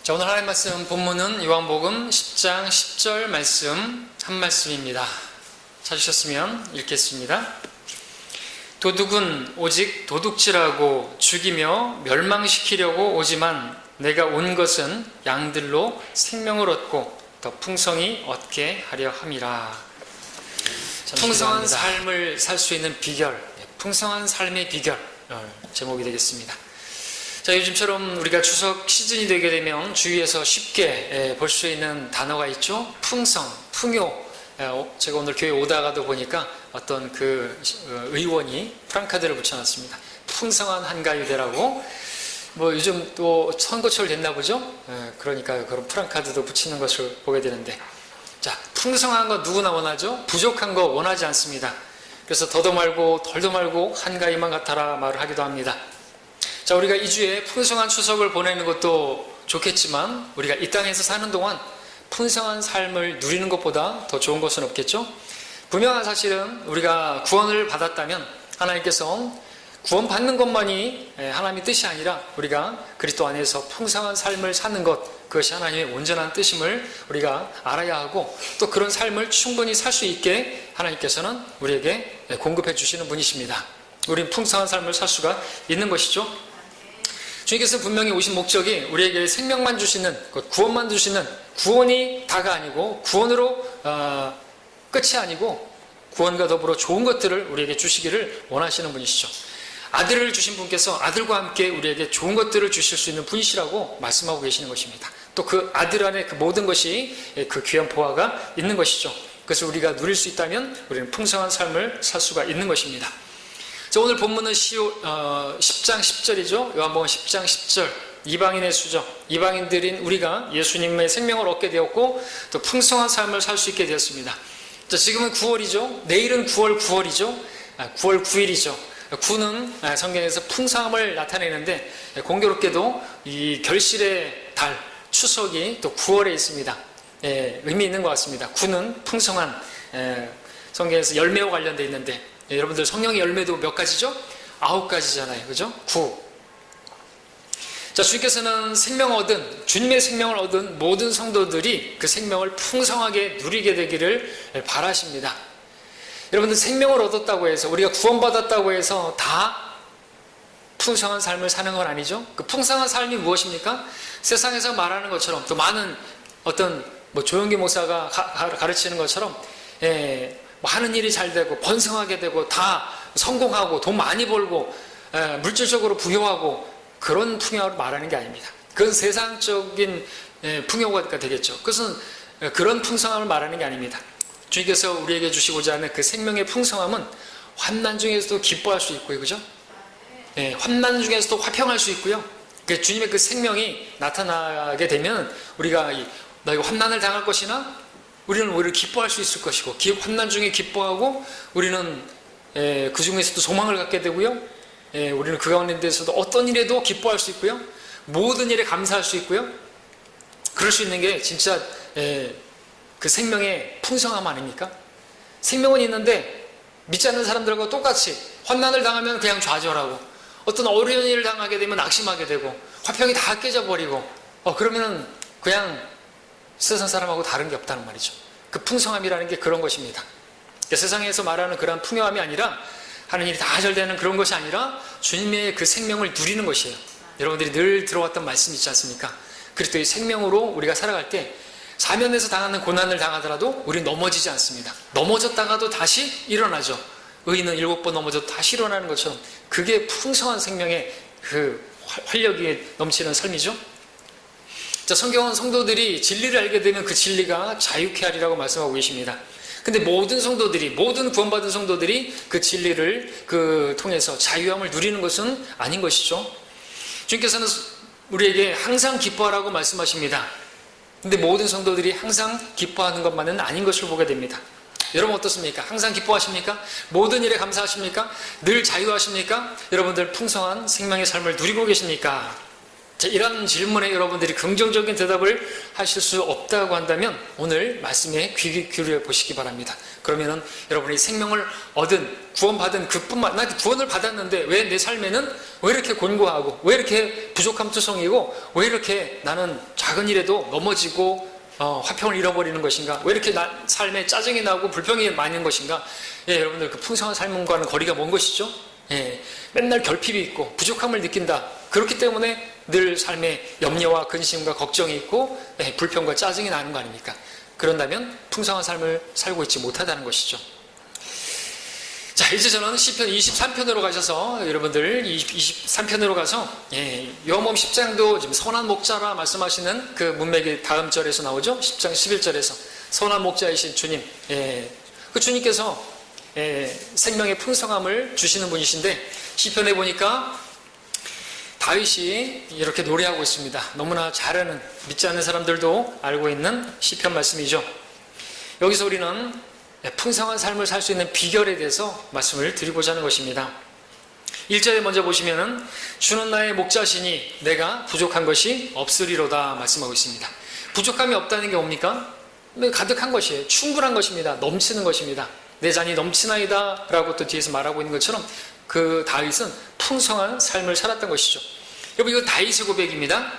자, 오늘 하나님 말씀 본문은 요한복음 10장 10절 말씀 한 말씀입니다. 찾으셨으면 읽겠습니다. 도둑은 오직 도둑질하고 죽이며 멸망시키려고 오지만 내가 온 것은 양들로 생명을 얻고 더 풍성히 얻게 하려 함이라. 풍성한 삶을 살 수 있는 비결, 풍성한 삶의 비결 제목이 되겠습니다. 자, 요즘처럼 우리가 추석 시즌이 되게 되면 주위에서 쉽게 볼 수 있는 단어가 있죠. 풍성, 풍요. 제가 오늘 교회 오다가도 보니까 어떤 그 의원이 프랑카드를 붙여놨습니다. 풍성한 한가위대라고. 뭐 요즘 또 선거철 됐나 보죠. 그러니까 그런 프랑카드도 붙이는 것을 보게 되는데, 자, 풍성한 거 누구나 원하죠. 부족한 거 원하지 않습니다. 그래서 더도 말고 덜도 말고 한가위만 같아라 말을 하기도 합니다. 자, 우리가 이 주에 풍성한 추석을 보내는 것도 좋겠지만 우리가 이 땅에서 사는 동안 풍성한 삶을 누리는 것보다 더 좋은 것은 없겠죠? 분명한 사실은 우리가 구원을 받았다면 하나님께서 구원받는 것만이 하나님의 뜻이 아니라 우리가 그리스도 안에서 풍성한 삶을 사는 것, 그것이 하나님의 온전한 뜻임을 우리가 알아야 하고, 또 그런 삶을 충분히 살 수 있게 하나님께서는 우리에게 공급해 주시는 분이십니다. 우리는 풍성한 삶을 살 수가 있는 것이죠. 주님께서 분명히 오신 목적이 우리에게 생명만 주시는, 구원만 주시는, 구원이 다가 아니고 구원으로 끝이 아니고 구원과 더불어 좋은 것들을 우리에게 주시기를 원하시는 분이시죠. 아들을 주신 분께서 아들과 함께 우리에게 좋은 것들을 주실 수 있는 분이시라고 말씀하고 계시는 것입니다. 또 그 아들 안에 그 모든 것이 그 귀한 보화가 있는 것이죠. 그래서 우리가 누릴 수 있다면 우리는 풍성한 삶을 살 수가 있는 것입니다. 자, 오늘 본문은 10장 10절이죠. 요한복음 10장 10절. 이방인의 수저, 이방인들인 우리가 예수님의 생명을 얻게 되었고 또 풍성한 삶을 살 수 있게 되었습니다. 자, 지금은 9월이죠. 내일은 9월 9월이죠. 9월 9일이죠. 9는 성경에서 풍성함을 나타내는데, 공교롭게도 이 결실의 달, 추석이 또 9월에 있습니다. 의미 있는 것 같습니다. 9는 풍성한, 성경에서 열매와 관련되어 있는데, 여러분들 성령의 열매도 몇 가지죠? 9가지잖아요. 그죠? 9. 자, 주님께서는 생명을 얻은, 주님의 생명을 얻은 모든 성도들이 그 생명을 풍성하게 누리게 되기를 바라십니다. 여러분들 생명을 얻었다고 해서, 우리가 구원받았다고 해서 다 풍성한 삶을 사는 건 아니죠? 그 풍성한 삶이 무엇입니까? 세상에서 말하는 것처럼, 또 많은 어떤 조영기 목사가 가르치는 것처럼, 하는 일이 잘 되고 번성하게 되고 다 성공하고 돈 많이 벌고 물질적으로 부유하고 그런 풍요를 말하는 게 아닙니다. 그건 세상적인 풍요가 되겠죠. 그것은 그런 풍성함을 말하는 게 아닙니다. 주님께서 우리에게 주시고자 하는 그 생명의 풍성함은 환난 중에서도 기뻐할 수 있고요. 그죠? 환난 중에서도 화평할 수 있고요. 주님의 그 생명이 나타나게 되면 우리가 너희가 환난을 당할 것이나 우리는 오히려 기뻐할 수 있을 것이고, 환난 중에 기뻐하고 우리는 그 중에서도 소망을 갖게 되고요. 우리는 그 가운데서도 어떤 일에도 기뻐할 수 있고요. 모든 일에 감사할 수 있고요. 그럴 수 있는 게 진짜 그 생명의 풍성함 아닙니까? 생명은 있는데 믿지 않는 사람들과 똑같이 환난을 당하면 그냥 좌절하고, 어떤 어려운 일을 당하게 되면 낙심하게 되고, 화평이 다 깨져버리고, 그러면 그냥 세상 사람하고 다른 게 없다는 말이죠. 그 풍성함이라는 게 그런 것입니다. 그러니까 세상에서 말하는 그런 풍요함이 아니라, 하는 일이 다 잘 되는 그런 것이 아니라 주님의 그 생명을 누리는 것이에요. 여러분들이 늘 들어왔던 말씀 있지 않습니까? 그리스도의 생명으로 우리가 살아갈 때 사면에서 당하는 고난을 당하더라도 우리는 넘어지지 않습니다. 넘어졌다가도 다시 일어나죠. 의인은 7번 넘어져도 다시 일어나는 것처럼, 그게 풍성한 생명의 그 활력이 넘치는 삶이죠. 자, 성경은 성도들이 진리를 알게 되면 그 진리가 자유케 하리라고 말씀하고 계십니다. 근데 모든 성도들이, 모든 구원받은 성도들이 그 진리를 통해서 자유함을 누리는 것은 아닌 것이죠. 주님께서는 우리에게 항상 기뻐하라고 말씀하십니다. 근데 모든 성도들이 항상 기뻐하는 것만은 아닌 것을 보게 됩니다. 여러분 어떻습니까? 항상 기뻐하십니까? 모든 일에 감사하십니까? 늘 자유하십니까? 여러분들 풍성한 생명의 삶을 누리고 계십니까? 자, 이런 질문에 여러분들이 긍정적인 대답을 하실 수 없다고 한다면 오늘 말씀에 귀 기울여 보시기 바랍니다. 그러면은 여러분이 생명을 얻은, 구원받은 그뿐만, 나 구원을 받았는데 왜 내 삶에는 왜 이렇게 곤고하고 왜 이렇게 부족함투성이고 왜 이렇게 나는 작은 일에도 넘어지고 화평을 잃어버리는 것인가? 왜 이렇게 삶에 짜증이 나고 불평이 많은 것인가? 예, 여러분들 그 풍성한 삶과는 거리가 먼 것이죠. 예, 맨날 결핍이 있고 부족함을 느낀다. 그렇기 때문에 늘 삶에 염려와 근심과 걱정이 있고 불평과 짜증이 나는 거 아닙니까? 그런다면 풍성한 삶을 살고 있지 못하다는 것이죠. 자, 이제 저는 시편 23편으로 가셔서 여러분들 23편으로 가서 요한복음 10장도 지금 선한 목자라 말씀하시는 그 문맥이 다음 절에서 나오죠. 10장 11절에서 선한 목자이신 주님, 그 주님께서 생명의 풍성함을 주시는 분이신데 시편에 보니까 다윗이 이렇게 노래하고 있습니다. 너무나 잘 아는, 믿지 않는 사람들도 알고 있는 시편 말씀이죠. 여기서 우리는 풍성한 삶을 살 수 있는 비결에 대해서 말씀을 드리고자 하는 것입니다. 1절에 먼저 보시면은 주는 나의 목자시니 내가 부족한 것이 없으리로다 말씀하고 있습니다. 부족함이 없다는 게 뭡니까? 가득한 것이에요. 충분한 것입니다. 넘치는 것입니다. 내 잔이 넘치나이다 라고 또 뒤에서 말하고 있는 것처럼 그 다윗은 풍성한 삶을 살았던 것이죠. 여러분, 이거 다윗의 고백입니다.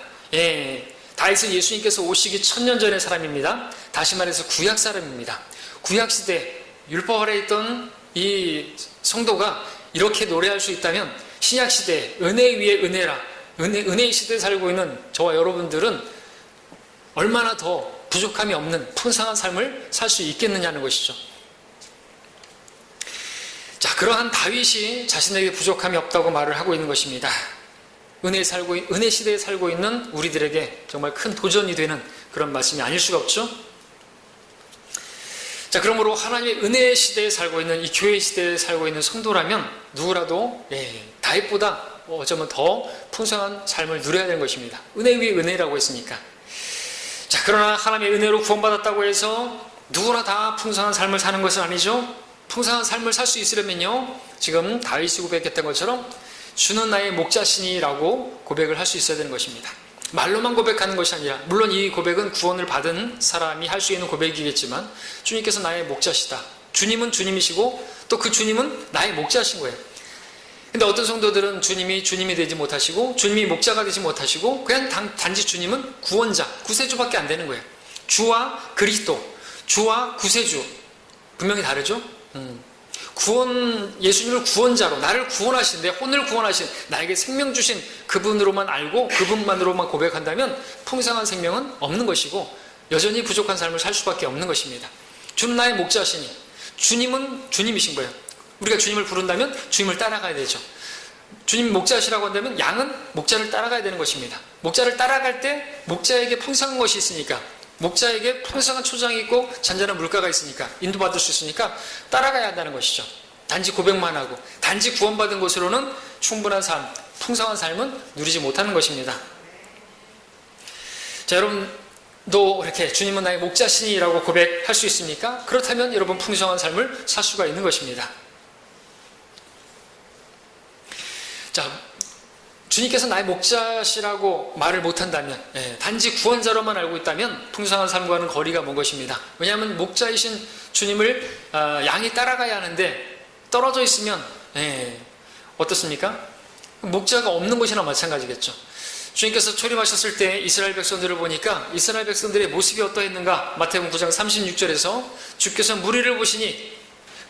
다윗은 예수님께서 오시기 1000년 전의 사람입니다. 다시 말해서 구약 사람입니다. 구약시대 율법 아래 있던 이 성도가 이렇게 노래할 수 있다면 신약시대 은혜 위에 은혜라, 은혜의 시대에 살고 있는 저와 여러분들은 얼마나 더 부족함이 없는 풍성한 삶을 살 수 있겠느냐는 것이죠. 자, 그러한 다윗이 자신에게 부족함이 없다고 말을 하고 있는 것입니다. 은혜 시대에 살고 있는 우리들에게 정말 큰 도전이 되는 그런 말씀이 아닐 수가 없죠. 자, 그러므로 하나님의 은혜 시대에 살고 있는, 이 교회 시대에 살고 있는 성도라면 누구라도 다윗보다 어쩌면 더 풍성한 삶을 누려야 되는 것입니다. 은혜 위에 은혜라고 했으니까. 자, 그러나 하나님의 은혜로 구원받았다고 해서 누구나 다 풍성한 삶을 사는 것은 아니죠. 풍성한 삶을 살 수 있으려면요, 지금 다윗이 고백했던 것처럼 주는 나의 목자시니라고 고백을 할 수 있어야 되는 것입니다. 말로만 고백하는 것이 아니라, 물론 이 고백은 구원을 받은 사람이 할 수 있는 고백이겠지만 주님께서 나의 목자시다, 주님은 주님이시고 또 그 주님은 나의 목자신 거예요. 근데 어떤 성도들은 주님이 되지 못하시고 주님이 목자가 되지 못하시고 그냥 단지 주님은 구원자, 구세주밖에 안 되는 거예요. 주와 그리스도, 주와 구세주 분명히 다르죠. 예수님을 구원자로, 나를 구원하신, 내 혼을 구원하신, 나에게 생명 주신 그분으로만 알고 그분만으로만 고백한다면 풍성한 생명은 없는 것이고 여전히 부족한 삶을 살 수밖에 없는 것입니다. 주는 나의 목자시니, 주님은 주님이신 거예요. 우리가 주님을 부른다면 주님을 따라가야 되죠. 주님 목자시라고 한다면 양은 목자를 따라가야 되는 것입니다. 목자를 따라갈 때 목자에게 풍성한 것이 있으니까, 목자에게 풍성한 초장이 있고 잔잔한 물가가 있으니까, 인도받을 수 있으니까 따라가야 한다는 것이죠. 단지 고백만 하고 단지 구원받은 것으로는 충분한 삶, 풍성한 삶은 누리지 못하는 것입니다. 자, 여러분도 이렇게 주님은 나의 목자시니라고 고백할 수 있습니까? 그렇다면 여러분 풍성한 삶을 살 수가 있는 것입니다. 자, 주님께서 나의 목자시라고 말을 못한다면, 단지 구원자로만 알고 있다면 풍성한 삶과는 거리가 먼 것입니다. 왜냐하면 목자이신 주님을 양이 따라가야 하는데 떨어져 있으면 어떻습니까? 목자가 없는 것이나 마찬가지겠죠. 주님께서 초림하셨을 때 이스라엘 백성들을 보니까 이스라엘 백성들의 모습이 어떠했는가? 마태복음 9장 36절에서 주께서 무리를 보시니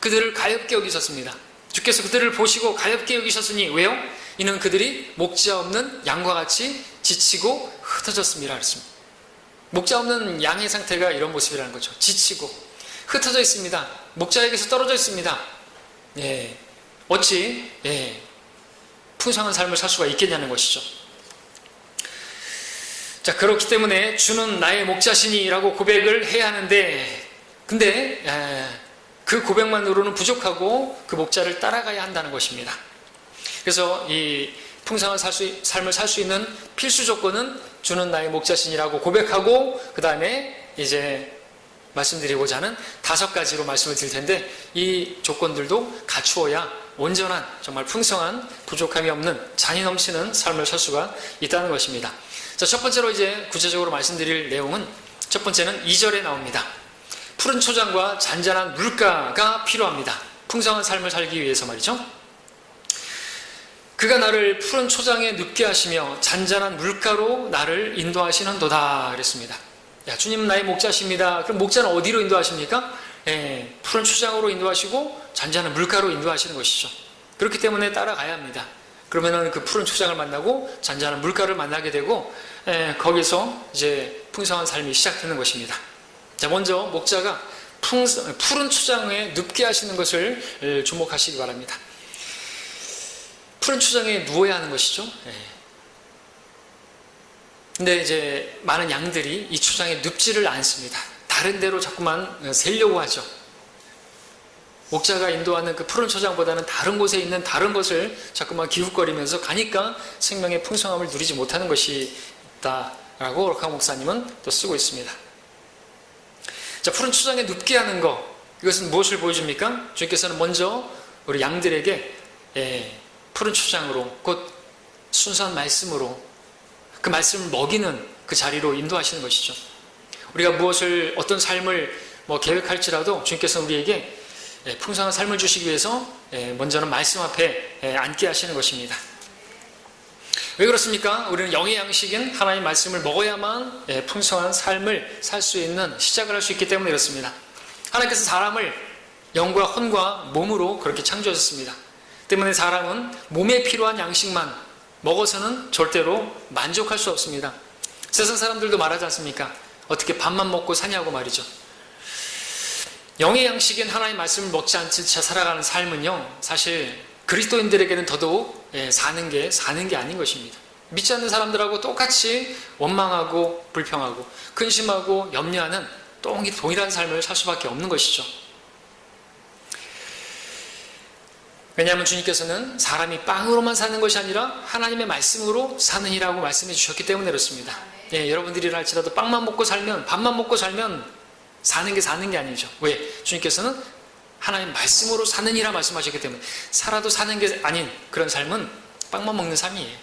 그들을 가엾게 여기셨습니다. 주께서 그들을 보시고 가엾게 여기셨으니 왜요? 이는 그들이 목자 없는 양과 같이 지치고 흩어졌습니다. 그랬습니다. 목자 없는 양의 상태가 이런 모습이라는 거죠. 지치고 흩어져 있습니다. 목자에게서 떨어져 있습니다. 어찌 풍성한 삶을 살 수가 있겠냐는 것이죠. 자, 그렇기 때문에 주는 나의 목자시니라고 고백을 해야 하는데, 근데 그 고백만으로는 부족하고 그 목자를 따라가야 한다는 것입니다. 그래서 이 풍성한 삶을 살 수 있는 필수 조건은 주는 나의 목자시니라고 고백하고, 그 다음에 이제 말씀드리고자 하는 5가지로 말씀을 드릴 텐데, 이 조건들도 갖추어야 온전한, 정말 풍성한, 부족함이 없는, 잔이 넘치는 삶을 살 수가 있다는 것입니다. 자, 첫 번째로 이제 구체적으로 말씀드릴 내용은, 첫 번째는 2절에 나옵니다. 푸른 초장과 잔잔한 물가가 필요합니다. 풍성한 삶을 살기 위해서 말이죠. 그가 나를 푸른 초장에 눕게 하시며 잔잔한 물가로 나를 인도하시는도다 그랬습니다. 야, 주님은 나의 목자십니다. 그럼 목자는 어디로 인도하십니까? 푸른 초장으로 인도하시고 잔잔한 물가로 인도하시는 것이죠. 그렇기 때문에 따라가야 합니다. 그러면은 그 푸른 초장을 만나고 잔잔한 물가를 만나게 되고 거기서 이제 풍성한 삶이 시작되는 것입니다. 자, 먼저 목자가 푸른 초장에 눕게 하시는 것을 주목하시기 바랍니다. 푸른 초장에 누워야 하는 것이죠. 근데 이제 많은 양들이 이 초장에 눕지를 않습니다. 다른 데로 자꾸만 새려고 하죠. 목자가 인도하는 그 푸른 초장보다는 다른 곳에 있는 다른 것을 자꾸만 기웃거리면서 가니까 생명의 풍성함을 누리지 못하는 것이 있다라고 록하 목사님은 또 쓰고 있습니다. 자, 푸른 초장에 눕게 하는 것, 이것은 무엇을 보여줍니까? 주님께서는 먼저 우리 양들에게 푸른 초장으로, 곧 순수한 말씀으로 그 말씀을 먹이는 그 자리로 인도하시는 것이죠. 우리가 무엇을, 어떤 삶을 계획할지라도 주님께서는 우리에게 풍성한 삶을 주시기 위해서 먼저는 말씀 앞에 앉게 하시는 것입니다. 왜 그렇습니까? 우리는 영의 양식인 하나님의 말씀을 먹어야만 풍성한 삶을 살 수 있는, 시작을 할 수 있기 때문에 그렇습니다. 하나님께서 사람을 영과 혼과 몸으로 그렇게 창조하셨습니다. 때문에 사람은 몸에 필요한 양식만 먹어서는 절대로 만족할 수 없습니다. 세상 사람들도 말하지 않습니까? 어떻게 밥만 먹고 사냐고 말이죠. 영의 양식인 하나님의 말씀을 먹지 않지 살아가는 삶은요, 사실 그리스도인들에게는 더더욱 사는 게 아닌 것입니다. 믿지 않는 사람들하고 똑같이 원망하고 불평하고 근심하고 염려하는 동일한 삶을 살 수밖에 없는 것이죠. 왜냐하면 주님께서는 사람이 빵으로만 사는 것이 아니라 하나님의 말씀으로 사느니라고 말씀해 주셨기 때문에 그렇습니다. 여러분들이라 할지라도 빵만 먹고 살면, 밥만 먹고 살면 사는 게 아니죠. 왜? 주님께서는 하나님 말씀으로 사느니라 말씀하셨기 때문에, 살아도 사는 게 아닌 그런 삶은 빵만 먹는 삶이에요.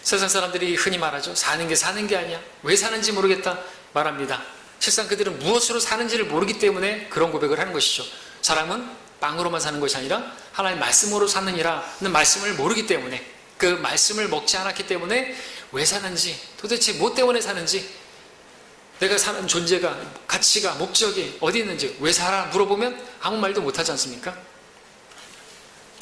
세상 사람들이 흔히 말하죠. 사는 게 아니야. 왜 사는지 모르겠다 말합니다. 실상 그들은 무엇으로 사는지를 모르기 때문에 그런 고백을 하는 것이죠. 사람은 빵으로만 사는 것이 아니라 하나님 말씀으로 사느니라는 말씀을 모르기 때문에, 그 말씀을 먹지 않았기 때문에 왜 사는지, 도대체 뭐 때문에 사는지, 내가 사는 존재가, 가치가, 목적이 어디 있는지, 왜 살아 물어보면 아무 말도 못하지 않습니까?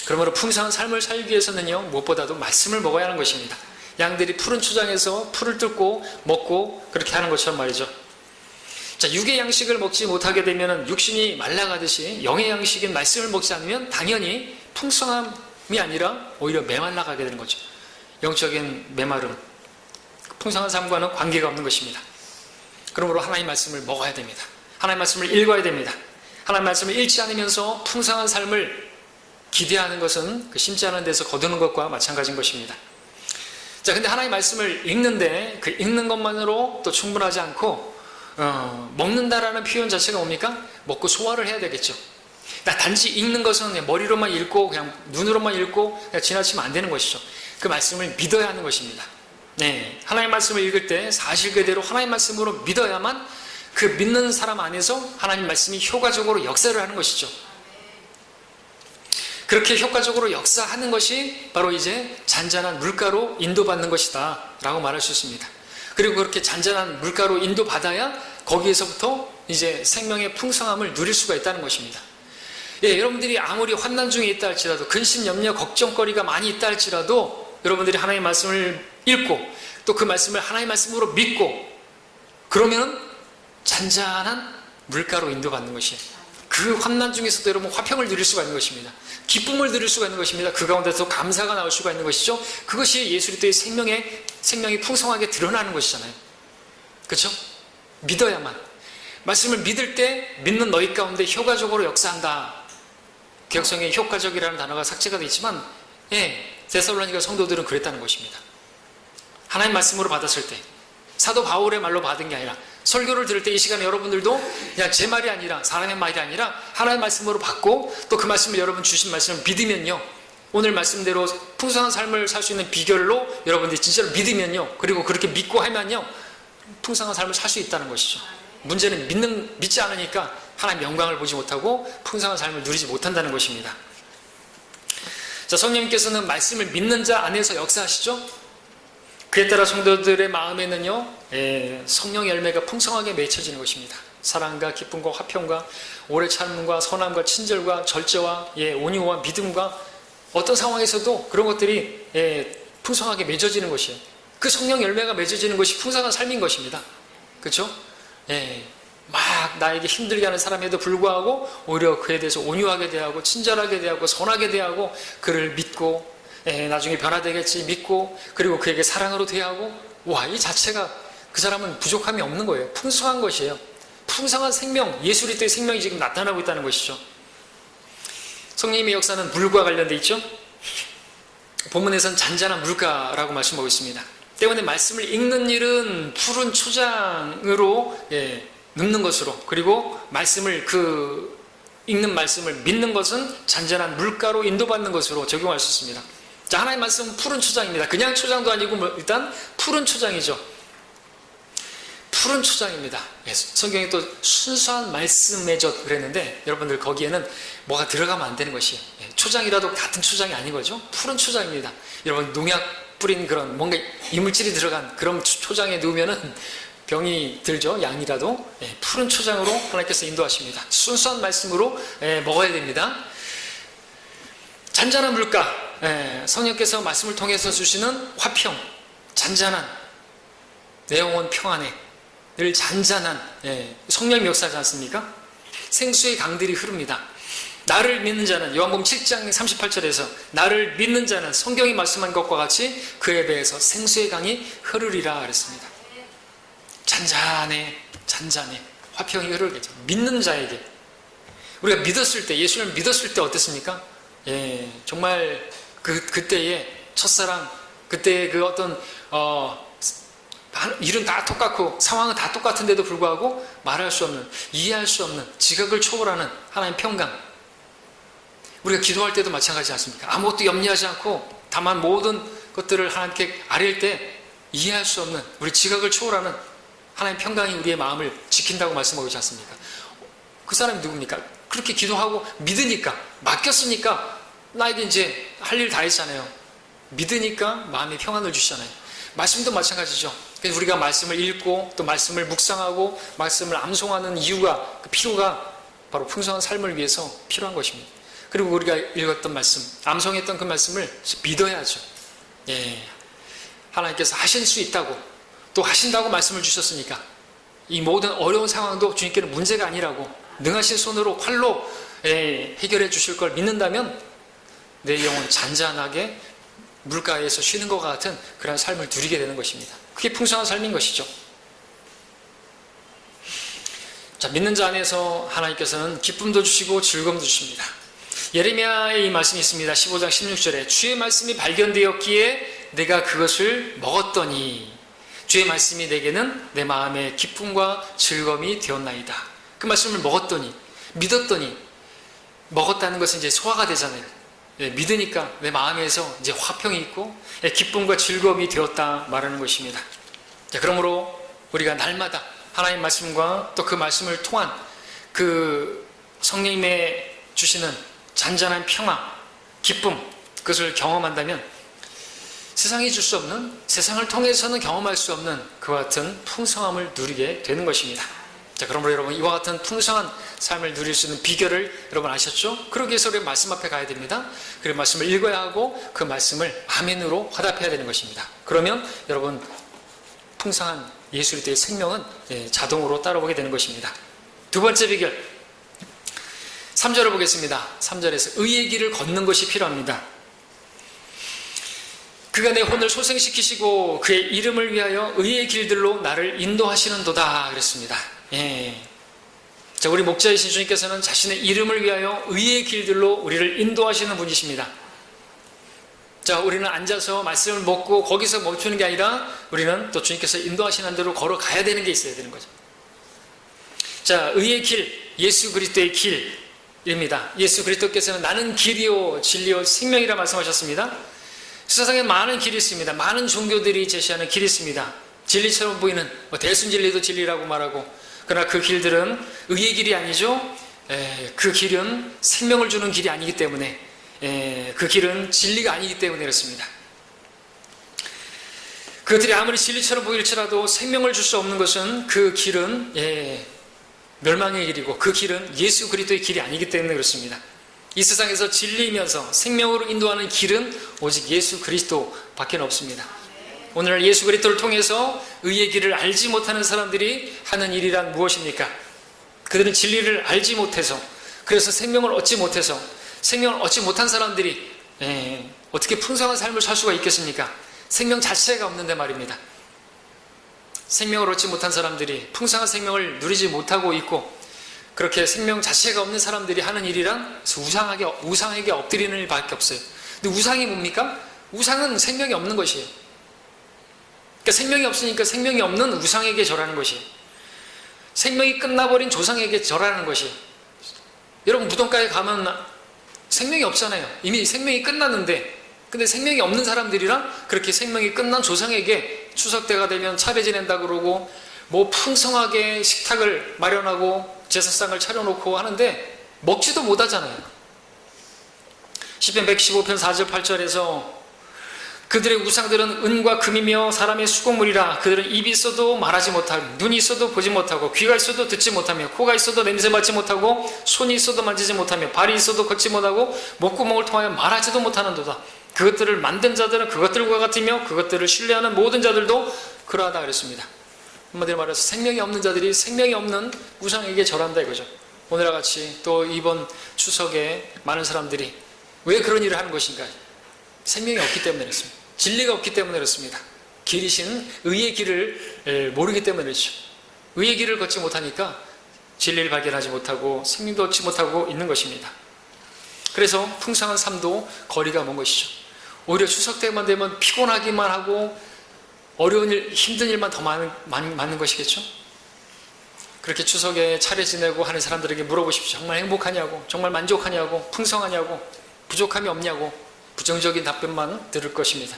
그러므로 풍성한 삶을 살기 위해서는요, 무엇보다도 말씀을 먹어야 하는 것입니다. 양들이 푸른 초장에서 풀을 뜯고 먹고 그렇게 하는 것처럼 말이죠. 자, 육의 양식을 먹지 못하게 되면 육신이 말라가듯이 영의 양식인 말씀을 먹지 않으면 당연히 풍성함이 아니라 오히려 메말라가게 되는 거죠. 영적인 메마름, 풍성한 삶과는 관계가 없는 것입니다. 그러므로 하나님 말씀을 먹어야 됩니다. 하나님 말씀을 읽어야 됩니다. 하나님 말씀을 읽지 않으면서 풍성한 삶을 기대하는 것은 그 심지 않은 데서 거두는 것과 마찬가지인 것입니다. 자, 근데 하나님 말씀을 읽는데 그 읽는 것만으로 또 충분하지 않고 먹는다라는 표현 자체가 뭡니까? 먹고 소화를 해야 되겠죠. 단지 읽는 것은 그냥 머리로만 읽고 그냥 눈으로만 읽고 그냥 지나치면 안 되는 것이죠. 그 말씀을 믿어야 하는 것입니다. 하나님 말씀을 읽을 때 사실 그대로 하나님 말씀으로 믿어야만 그 믿는 사람 안에서 하나님 말씀이 효과적으로 역사를 하는 것이죠. 그렇게 효과적으로 역사하는 것이 바로 이제 잔잔한 물가로 인도받는 것이다 라고 말할 수 있습니다. 그리고 그렇게 잔잔한 물가로 인도받아야 거기에서부터 이제 생명의 풍성함을 누릴 수가 있다는 것입니다. 여러분들이 아무리 환난 중에 있다 할지라도, 근심, 염려, 걱정거리가 많이 있다 할지라도 여러분들이 하나님의 말씀을 읽고 또 그 말씀을 하나님의 말씀으로 믿고 그러면 잔잔한 물가로 인도받는 것이에요. 그 환난 중에서도 여러분 화평을 누릴 수가 있는 것입니다. 기쁨을 누릴 수가 있는 것입니다. 그 가운데서 감사가 나올 수가 있는 것이죠. 그것이 예수 그리스도의 생명이 풍성하게 드러나는 것이잖아요. 그렇죠? 믿어야만. 말씀을 믿을 때 믿는 너희 가운데 효과적으로 역사한다. 개역성에 효과적이라는 단어가 삭제가 되어 있지만 데살로니가 성도들은 그랬다는 것입니다. 하나님 말씀으로 받았을 때, 사도 바울의 말로 받은 게 아니라 설교를 들을 때 이 시간에 여러분들도 그냥 제 말이 아니라 사람의 말이 아니라 하나님의 말씀으로 받고 또 그 말씀을 여러분 주신 말씀을 믿으면요, 오늘 말씀대로 풍성한 삶을 살 수 있는 비결로 여러분들이 진짜로 믿으면요, 그리고 그렇게 믿고 하면요, 풍성한 삶을 살 수 있다는 것이죠. 문제는 믿지 않으니까 하나님의 영광을 보지 못하고 풍성한 삶을 누리지 못한다는 것입니다. 자, 성령님께서는 말씀을 믿는 자 안에서 역사하시죠. 그에 따라 성도들의 마음에는요, 성령 열매가 풍성하게 맺혀지는 것입니다. 사랑과 기쁨과 화평과 오래 참음과 선함과 친절과 절제와 온유와 믿음과 어떤 상황에서도 그런 것들이 풍성하게 맺어지는 것이에요. 그 성령 열매가 맺어지는 것이 풍성한 삶인 것입니다. 그렇죠? 막 나에게 힘들게 하는 사람에도 불구하고 오히려 그에 대해서 온유하게 대하고 친절하게 대하고 선하게 대하고 그를 믿고 나중에 변화되겠지 믿고 그리고 그에게 사랑으로 대하고, 와, 이 자체가 그 사람은 부족함이 없는 거예요. 풍성한 것이에요. 풍성한 생명, 예수 그리스도의 생명이 지금 나타나고 있다는 것이죠. 성령님의 역사는 물과 관련되어 있죠. 본문에서는 잔잔한 물가라고 말씀하고 있습니다. 때문에 말씀을 읽는 일은 푸른 초장으로 눕는 것으로, 그리고 말씀을 읽는 말씀을 믿는 것은 잔잔한 물가로 인도받는 것으로 적용할 수 있습니다. 자, 하나님의 말씀은 푸른 초장입니다. 그냥 초장도 아니고 일단 푸른 초장이죠. 푸른 초장입니다. 성경이 또 순수한 말씀의 젖 그랬는데 여러분들 거기에는 뭐가 들어가면 안 되는 것이에요. 초장이라도 같은 초장이 아닌 거죠. 푸른 초장입니다. 여러분 농약 뿌린 그런 뭔가 이물질이 들어간 그런 초장에 넣으면은 병이 들죠. 양이라도. 푸른 초장으로 하나님께서 인도하십니다. 순수한 말씀으로 먹어야 됩니다. 잔잔한 물가, 성령께서 말씀을 통해서 주시는 화평, 잔잔한 내 영혼 평안에 늘 잔잔한 성령의 역사지 않습니까? 생수의 강들이 흐릅니다. 나를 믿는 자는, 요한복음 7장 38절에서 나를 믿는 자는 성경이 말씀한 것과 같이 그에 대해서 생수의 강이 흐르리라 그랬습니다. 잔잔해 화평이 흐르겠죠. 믿는 자에게. 우리가 믿었을 때, 예수를 믿었을 때 어땠습니까? 정말 그때의 첫사랑, 그때의 그 어떤 일은 다 똑같고 상황은 다 똑같은데도 불구하고 말할 수 없는, 이해할 수 없는, 지각을 초월하는 하나님의 평강. 우리가 기도할 때도 마찬가지지 않습니까? 아무것도 염려하지 않고 다만 모든 것들을 하나님께 아뢰일 때 이해할 수 없는, 우리 지각을 초월하는 하나님의 평강이 우리의 마음을 지킨다고 말씀하고 있지 않습니까? 그 사람이 누굽니까? 그렇게 기도하고 믿으니까, 맡겼으니까 나에게 이제 할 일 다 했잖아요. 믿으니까 마음의 평안을 주시잖아요. 말씀도 마찬가지죠. 그래서 우리가 말씀을 읽고 또 말씀을 묵상하고 말씀을 암송하는 이유가, 그 필요가 바로 풍성한 삶을 위해서 필요한 것입니다. 그리고 우리가 읽었던 말씀, 암송했던 그 말씀을 믿어야죠. 하나님께서 하실 수 있다고, 또 하신다고 말씀을 주셨으니까 이 모든 어려운 상황도 주님께는 문제가 아니라고, 능하신 손으로 활로 해결해 주실 걸 믿는다면 내 영혼 잔잔하게 물가에서 쉬는 것과 같은 그런 삶을 누리게 되는 것입니다. 그게 풍성한 삶인 것이죠. 자, 믿는 자 안에서 하나님께서는 기쁨도 주시고 즐거움도 주십니다. 예레미야의 이 말씀이 있습니다. 15장 16절에 주의 말씀이 발견되었기에 내가 그것을 먹었더니 주의 말씀이 내게는 내 마음의 기쁨과 즐거움이 되었나이다. 그 말씀을 먹었더니, 믿었더니, 먹었다는 것은 이제 소화가 되잖아요. 믿으니까 내 마음에서 이제 화평이 있고 기쁨과 즐거움이 되었다 말하는 것입니다. 자, 그러므로 우리가 날마다 하나님 말씀과 또 그 말씀을 통한 그 성령님의 주시는 잔잔한 평화, 기쁨, 그것을 경험한다면 세상이 줄 수 없는, 세상을 통해서는 경험할 수 없는 그와 같은 풍성함을 누리게 되는 것입니다. 자, 그러므로 여러분 이와 같은 풍성한 삶을 누릴 수 있는 비결을 여러분 아셨죠? 그러기 위해서 우리 말씀 앞에 가야 됩니다. 그리고 말씀을 읽어야 하고 그 말씀을 아멘으로 화답해야 되는 것입니다. 그러면 여러분 풍성한 예수 그리스도의 생명은 자동으로 따라오게 되는 것입니다. 두 번째 비결, 3절을 보겠습니다. 3절에서 의의 길을 걷는 것이 필요합니다. 그가 내 혼을 소생시키시고 그의 이름을 위하여 의의 길들로 나를 인도하시는도다 그랬습니다. 자, 우리 목자이신 주님께서는 자신의 이름을 위하여 의의 길들로 우리를 인도하시는 분이십니다. 자, 우리는 앉아서 말씀을 먹고 거기서 멈추는 게 아니라 우리는 또 주님께서 인도하시는 대로 걸어가야 되는 게 있어야 되는 거죠. 자, 의의 길, 예수 그리스도의 길입니다. 예수 그리스도께서는 나는 길이요 진리요 생명이라 말씀하셨습니다. 세상에 많은 길이 있습니다. 많은 종교들이 제시하는 길이 있습니다. 진리처럼 보이는 대순진리도 진리라고 말하고, 그러나 그 길들은 의의 길이 아니죠. 그 길은 생명을 주는 길이 아니기 때문에, 그 길은 진리가 아니기 때문에 그렇습니다. 그들이 아무리 진리처럼 보일지라도 생명을 줄 수 없는 것은 그 길은 멸망의 길이고, 그 길은 예수 그리스도의 길이 아니기 때문에 그렇습니다. 이 세상에서 진리이면서 생명으로 인도하는 길은 오직 예수 그리스도밖에 없습니다. 오늘날 예수 그리스도를 통해서 의의 길을 알지 못하는 사람들이 하는 일이란 무엇입니까? 그들은 진리를 알지 못해서, 그래서 생명을 얻지 못해서, 생명을 얻지 못한 사람들이 어떻게 풍성한 삶을 살 수가 있겠습니까? 생명 자체가 없는데 말입니다. 생명을 얻지 못한 사람들이 풍성한 생명을 누리지 못하고 있고, 그렇게 생명 자체가 없는 사람들이 하는 일이란 우상에게 엎드리는 일밖에 없어요. 근데 우상이 뭡니까? 우상은 생명이 없는 것이에요. 그러니까 생명이 없으니까 생명이 없는 우상에게 절하는 것이에요. 생명이 끝나버린 조상에게 절하는 것이에요. 여러분, 무덤가에 가면 생명이 없잖아요. 이미 생명이 끝났는데, 근데 생명이 없는 사람들이랑 그렇게 생명이 끝난 조상에게 추석 때가 되면 차례 지낸다 그러고, 뭐 풍성하게 식탁을 마련하고 제사상을 차려놓고 하는데 먹지도 못하잖아요. 시편 115편 4절 8절에서 그들의 우상들은 은과 금이며 사람의 수고물이라. 그들은 입이 있어도 말하지 못하고, 눈이 있어도 보지 못하고, 귀가 있어도 듣지 못하며, 코가 있어도 냄새 맡지 못하고, 손이 있어도 만지지 못하며, 발이 있어도 걷지 못하고, 목구멍을 통하여 말하지도 못하는도다. 그것들을 만든 자들은 그것들과 같으며, 그것들을 신뢰하는 모든 자들도 그러하다 그랬습니다. 한마디로 말해서 생명이 없는 자들이 생명이 없는 우상에게 절한다 이거죠. 오늘과 같이 또 이번 추석에 많은 사람들이 왜 그런 일을 하는 것인가? 생명이 없기 때문에 그렇습니다. 진리가 없기 때문에 그렇습니다. 길이신 의의 길을 모르기 때문에 그렇죠. 의의 길을 걷지 못하니까 진리를 발견하지 못하고 생명도 얻지 못하고 있는 것입니다. 그래서 풍성한 삶도 거리가 먼 것이죠. 오히려 추석 때만 되면 피곤하기만 하고 어려운 일, 힘든 일만 더 많은 것이겠죠. 그렇게 추석에 차례 지내고 하는 사람들에게 물어보십시오. 정말 행복하냐고, 정말 만족하냐고, 풍성하냐고, 부족함이 없냐고 부정적인 답변만 들을 것입니다.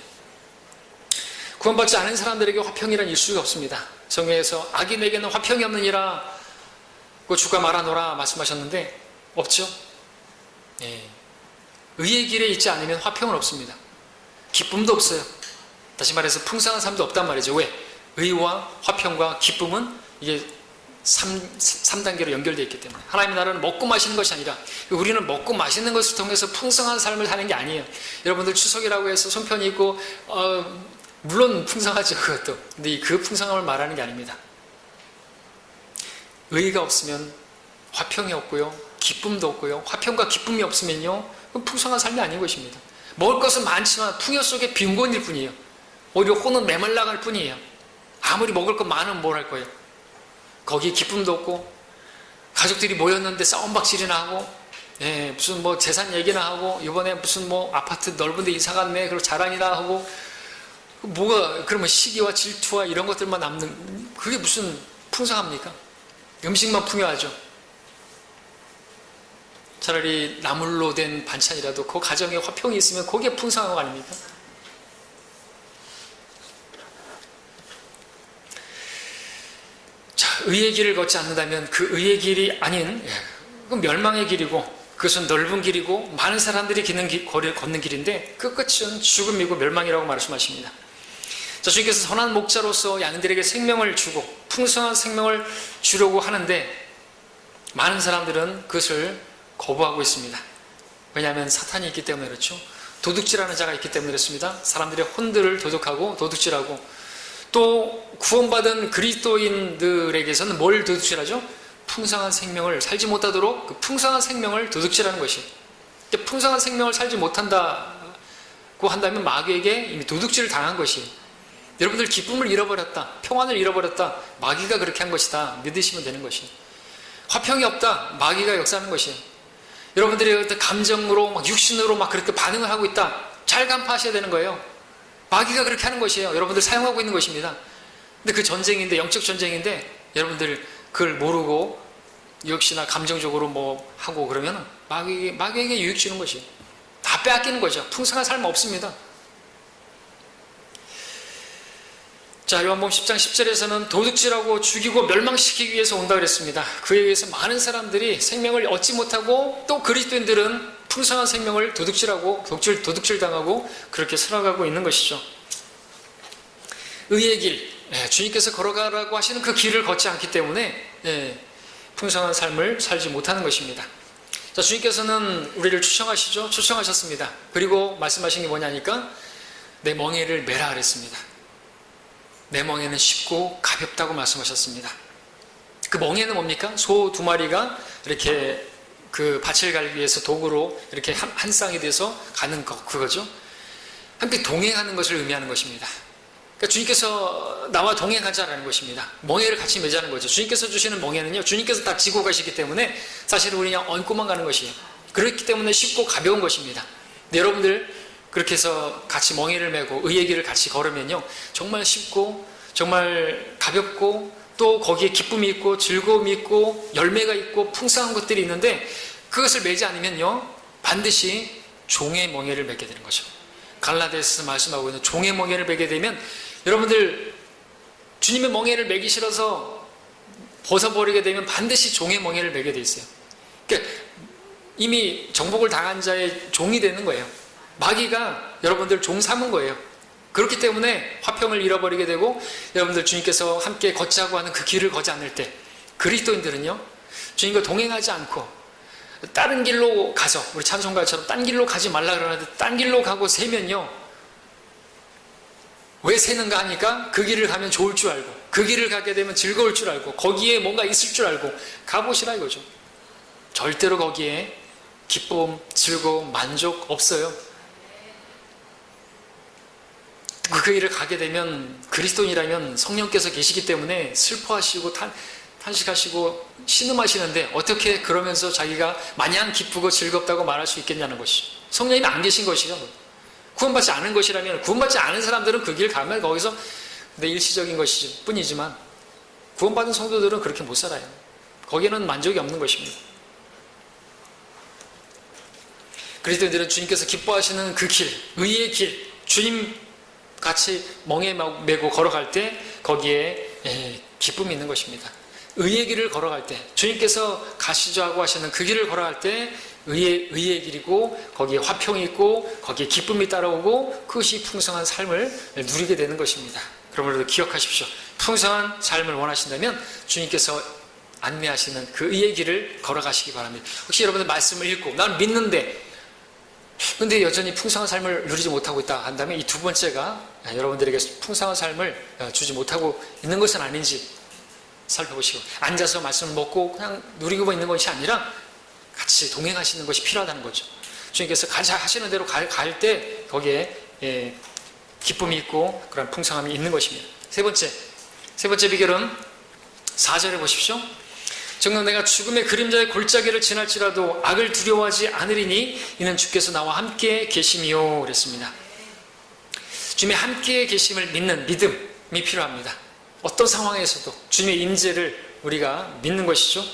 구원받지 않은 사람들에게 화평이란 일수가 없습니다. 성경에서 악인에게는 화평이 없느니라 주가 말하노라 말씀하셨는데 없죠. 의의 길에 있지 않으면 화평은 없습니다. 기쁨도 없어요. 다시 말해서 풍성한 삶도 없단 말이죠. 왜? 의와 화평과 기쁨은 이게 3단계로 연결되어 있기 때문에. 하나님의 나라는 먹고 마시는 것이 아니라 우리는 먹고 마시는 것을 통해서 풍성한 삶을 사는 게 아니에요. 여러분들 추석이라고 해서 손편이 있고 물론 풍성하죠, 그것도. 근데 그 풍성함을 말하는 게 아닙니다. 의가 없으면 화평이 없고요, 기쁨도 없고요. 화평과 기쁨이 없으면요, 풍성한 삶이 아닌 것입니다. 먹을 것은 많지만 풍요 속에 빈곤일 뿐이에요. 오히려 혼은 메말라갈 뿐이에요. 아무리 먹을 것 많으면 뭘 할 거예요? 거기에 기쁨도 없고, 가족들이 모였는데 싸움박질이나 하고, 무슨 뭐 재산 얘기나 하고, 이번에 무슨 뭐 아파트 넓은 데 이사 갔네, 그리고 자랑이나 하고, 뭐가, 그러면 시기와 질투와 이런 것들만 남는, 그게 무슨 풍성합니까? 음식만 풍요하죠. 차라리 나물로 된 반찬이라도 그 가정에 화평이 있으면 거기에 풍성한 거 아닙니까? 자, 의의 길을 걷지 않는다면 그 의의 길이 아닌 그 멸망의 길이고, 그것은 넓은 길이고 많은 사람들이 걷는 길인데 그 끝은 죽음이고 멸망이라고 말씀하십니다. 자, 주님께서 선한 목자로서 양들에게 생명을 주고 풍성한 생명을 주려고 하는데 많은 사람들은 그것을 거부하고 있습니다. 왜냐하면 사탄이 있기 때문에 그렇죠. 도둑질하는 자가 있기 때문에 그렇습니다. 사람들의 혼들을 도둑하고 도둑질하고, 또 구원받은 그리스도인들에게서는 뭘 도둑질하죠? 풍성한 생명을 살지 못하도록 그 풍성한 생명을 도둑질하는 것이. 풍성한 생명을 살지 못한다고 한다면 마귀에게 이미 도둑질을 당한 것이에요. 여러분들 기쁨을 잃어버렸다, 평안을 잃어버렸다, 마귀가 그렇게 한 것이다 믿으시면 되는 것이에요. 화평이 없다, 마귀가 역사하는 것이에요. 여러분들이 감정으로 막 육신으로 막 그렇게 반응을 하고 있다, 잘 간파하셔야 되는 거예요. 마귀가 그렇게 하는 것이에요. 여러분들 사용하고 있는 것입니다. 근데 그 전쟁인데, 영적 전쟁인데 여러분들 그걸 모르고 역시나 감정적으로 뭐 하고 그러면 마귀에게 유익 주는 것이 다 빼앗기는 거죠. 풍성한 삶 없습니다. 자, 요한복음 10장 10절에서는 도둑질하고 죽이고 멸망시키기 위해서 온다 그랬습니다. 그에 의해서 많은 사람들이 생명을 얻지 못하고 또 그리스도인들은 풍성한 생명을 도둑질하고 도둑질당하고 그렇게 살아가고 있는 것이죠. 의의 길, 주님께서 걸어가라고 하시는 그 길을 걷지 않기 때문에 풍성한 삶을 살지 못하는 것입니다. 자, 주님께서는 우리를 초청하시죠. 초청하셨습니다. 그리고 말씀하신 게 뭐냐니까 내 멍에를 메라 그랬습니다. 내 멍에는 쉽고 가볍다고 말씀하셨습니다. 그 멍에는 뭡니까? 소 2마리가 이렇게 그 밭을 갈기 위해서 도구로 이렇게 한 쌍이 돼서 가는 거, 그거죠. 함께 동행하는 것을 의미하는 것입니다. 그러니까 주님께서 나와 동행하자라는 것입니다. 멍에를 같이 매자는 거죠. 주님께서 주시는 멍에는요, 주님께서 다 지고 가시기 때문에 사실은 우리 그냥 얹고만 가는 것이에요. 그렇기 때문에 쉽고 가벼운 것입니다. 근데 여러분들 그렇게 해서 같이 멍에를 메고 의의 길을 같이 걸으면요, 정말 쉽고 정말 가볍고 또 거기에 기쁨이 있고 즐거움이 있고 열매가 있고 풍성한 것들이 있는데 그것을 매지 않으면요 반드시 종의 멍에를 매게 되는 거죠. 갈라디아서에서 말씀하고 있는 종의 멍에를 매게 되면 여러분들 주님의 멍에를 매기 싫어서 벗어버리게 되면 반드시 종의 멍에를 매게 돼 있어요. 그러니까 이미 정복을 당한 자의 종이 되는 거예요. 마귀가 여러분들 종 삼은 거예요. 그렇기 때문에 화평을 잃어버리게 되고 여러분들 주님께서 함께 걷자고 하는 그 길을 걷지 않을 때 그리스도인들은요 주님과 동행하지 않고 다른 길로 가서 우리 찬송가처럼 딴 길로 가지 말라 그러는데 딴 길로 가고 세면요 왜 세는가 하니까 그 길을 가면 좋을 줄 알고 그 길을 가게 되면 즐거울 줄 알고 거기에 뭔가 있을 줄 알고 가보시라 이거죠. 절대로 거기에 기쁨, 즐거움, 만족 없어요. 그 길을 가게 되면 그리스도인이라면 성령께서 계시기 때문에 슬퍼하시고 탄식하시고 신음하시는데 어떻게 그러면서 자기가 마냥 기쁘고 즐겁다고 말할 수 있겠냐는 것이죠. 성령님이 안 계신 것이죠. 구원받지 않은 것이라면 구원받지 않은 사람들은 그 길 가면 거기서 일시적인 것일 뿐이지만 구원받은 성도들은 그렇게 못 살아요. 거기에는 만족이 없는 것입니다. 그리스도인들은 주님께서 기뻐하시는 그 길, 의의 길, 주님 같이 멍에 메고 걸어갈 때 거기에 기쁨이 있는 것입니다. 의의 길을 걸어갈 때 주님께서 가시자고 하시는 그 길을 걸어갈 때 의의 길이고 거기에 화평이 있고 거기에 기쁨이 따라오고 그것이 풍성한 삶을 누리게 되는 것입니다. 여러분들도 기억하십시오. 풍성한 삶을 원하신다면 주님께서 안내하시는 그 의의 길을 걸어가시기 바랍니다. 혹시 여러분들 말씀을 읽고 난 믿는데 근데 여전히 풍성한 삶을 누리지 못하고 있다 한다면 이 두 번째가 여러분들에게 풍성한 삶을 주지 못하고 있는 것은 아닌지 살펴보시고 앉아서 말씀을 먹고 그냥 누리고 있는 것이 아니라 같이 동행하시는 것이 필요하다는 거죠. 주님께서 가자 하시는 대로 갈 때 거기에 기쁨이 있고 그런 풍성함이 있는 것입니다. 세 번째 비결은 4절에 보십시오. 정녕 내가 죽음의 그림자의 골짜기를 지날지라도 악을 두려워하지 않으리니 이는 주께서 나와 함께 계심이요 그랬습니다. 주님의 함께 계심을 믿는 믿음이 필요합니다. 어떤 상황에서도 주님의 임재를 우리가 믿는 것이죠.